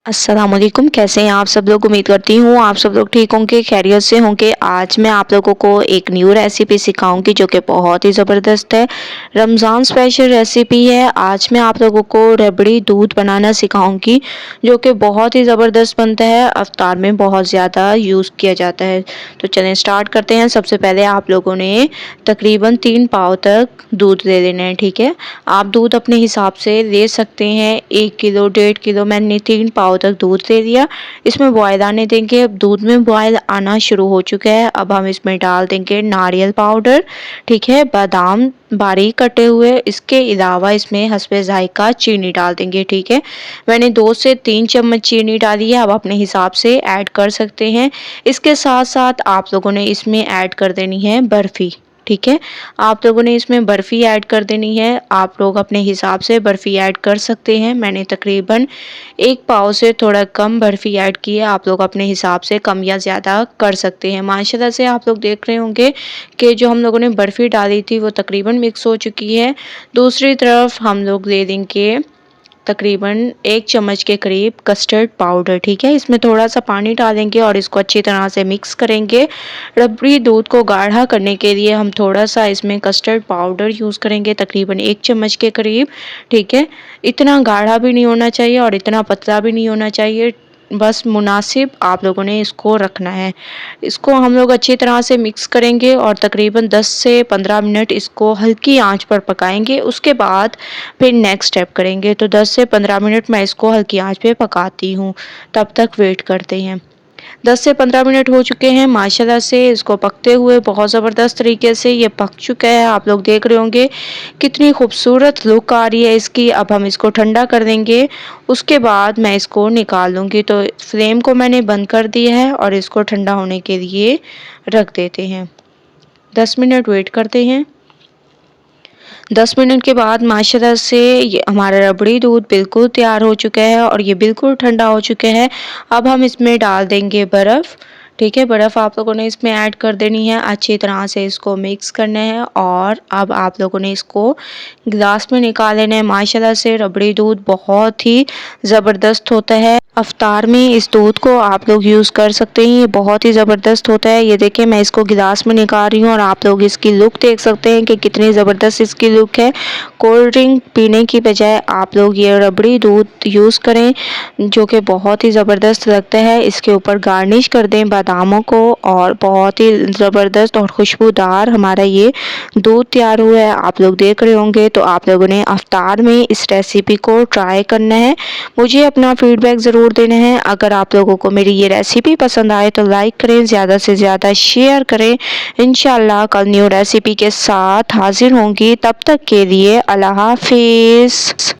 अस्सलाम वालेकुम। कैसे हैं आप सब लोग? उम्मीद करती हूँ आप सब लोग ठीक होंगे, खैरियत से होंगे। आज मैं आप लोगों को एक न्यू रेसिपी सिखाऊंगी जो कि बहुत ही ज़बरदस्त है। रमज़ान स्पेशल रेसिपी है। आज मैं आप लोगों को रबड़ी दूध बनाना सिखाऊंगी जो कि बहुत ही ज़बरदस्त बनता है। अफ्तार में बहुत ज़्यादा यूज़ किया जाता है। तो चलें स्टार्ट करते हैं। सबसे पहले आप लोगों ने तकरीबन 3 पाव तक दूध ले लेना है, ठीक है। आप दूध अपने हिसाब से ले सकते हैं। 1 किलो 1.5 किलो मैंने 3 पाव तक दूध ले लिया। इसमें बॉयल आने देंगे। अब दूध में बॉयल आना शुरू हो चुका है। अब हम इसमें डाल देंगे नारियल पाउडर, ठीक है, बादाम बारीक कटे हुए। इसके अलावा इसमें हस्बे जायका चीनी डाल देंगे, ठीक है। मैंने 2 से 3 चम्मच चीनी डाली है। अब अपने हिसाब से ऐड कर सकते हैं। इसके साथ साथ आप लोगों ने इसमें ऐड कर देनी है बर्फ़ी, ठीक है। आप लोगों ने इसमें बर्फ़ी ऐड कर देनी है। आप लोग अपने हिसाब से बर्फ़ी ऐड कर सकते हैं। मैंने तकरीबन 1 पाव से थोड़ा कम बर्फ़ी ऐड की है। आप लोग अपने हिसाब से कम या ज़्यादा कर सकते हैं। माशाल्लाह से आप लोग देख रहे होंगे कि जो हम लोगों ने बर्फ़ी डाली थी वो तकरीबन मिक्स हो चुकी है। दूसरी तरफ हम लोग ले लेंगे तकरीबन 1 चम्मच के करीब कस्टर्ड पाउडर, ठीक है। इसमें थोड़ा-सा पानी डालेंगे और इसको अच्छी तरह से मिक्स करेंगे। रबड़ी दूध को गाढ़ा करने के लिए हम थोड़ा-सा इसमें कस्टर्ड पाउडर यूज़ करेंगे, तकरीबन 1 चम्मच के करीब, ठीक है। इतना गाढ़ा भी नहीं होना चाहिए और इतना पतला भी नहीं होना चाहिए, बस मुनासिब आप लोगों ने इसको रखना है। इसको हम लोग अच्छी तरह से मिक्स करेंगे और तकरीबन 10 से 15 मिनट इसको हल्की आंच पर पकाएंगे। उसके बाद फिर नेक्स्ट स्टेप करेंगे। तो 10 से 15 मिनट मैं इसको हल्की आंच पे पकाती हूँ, तब तक वेट करते हैं। 10 से 15 मिनट हो चुके हैं। माशाल्लाह से इसको पकते हुए बहुत ज़बरदस्त तरीके से ये पक चुका है। आप लोग देख रहे होंगे कितनी खूबसूरत लुक आ रही है इसकी। अब हम इसको ठंडा कर देंगे। उसके बाद मैं इसको निकाल लूँगी। तो फ्लेम को मैंने बंद कर दिया है और इसको ठंडा होने के लिए रख देते हैं। 10 मिनट वेट करते हैं। 10 मिनट के बाद माशाल्लाह से ये हमारा रबड़ी दूध बिल्कुल तैयार हो चुका है और ये बिल्कुल ठंडा हो चुका है। अब हम इसमें डाल देंगे बर्फ़, ठीक है। बर्फ़ आप लोगों ने इसमें ऐड कर देनी है। अच्छी तरह से इसको मिक्स करना है और अब आप लोगों ने इसको गिलास में निकाल लेना है। माशाल्लाह से रबड़ी दूध बहुत ही ज़बरदस्त होता है। अफ्तार में इस दूध को आप लोग यूज़ कर सकते हैं। ये बहुत ही ज़बरदस्त होता है। ये देखिए मैं इसको गिलास में निकाल रही हूँ और आप लोग इसकी लुक देख सकते हैं कि कितनी ज़बरदस्त इसकी लुक है। कोल्ड ड्रिंक पीने की बजाय आप लोग ये रबड़ी दूध यूज़ करें जो कि बहुत ही ज़बरदस्त लगता है। इसके ऊपर गार्निश कर दें बादामों को और बहुत ही ज़बरदस्त और खुशबूदार हमारा ये दूध तैयार हुआ है। आप लोग देख रहे होंगे। तो आप लोगों ने अफ्तार में इस रेसिपी को ट्राई करना है। मुझे अपना फीडबैक ज़रूर देना है। अगर आप लोगों को मेरी ये रेसिपी पसंद आए तो लाइक करें, ज़्यादा से ज़्यादा शेयर करें। इंशाल्लाह कल न्यू रेसिपी के साथ हाजिर होंगी। तब तक के लिए अल्लाह हाफिज़।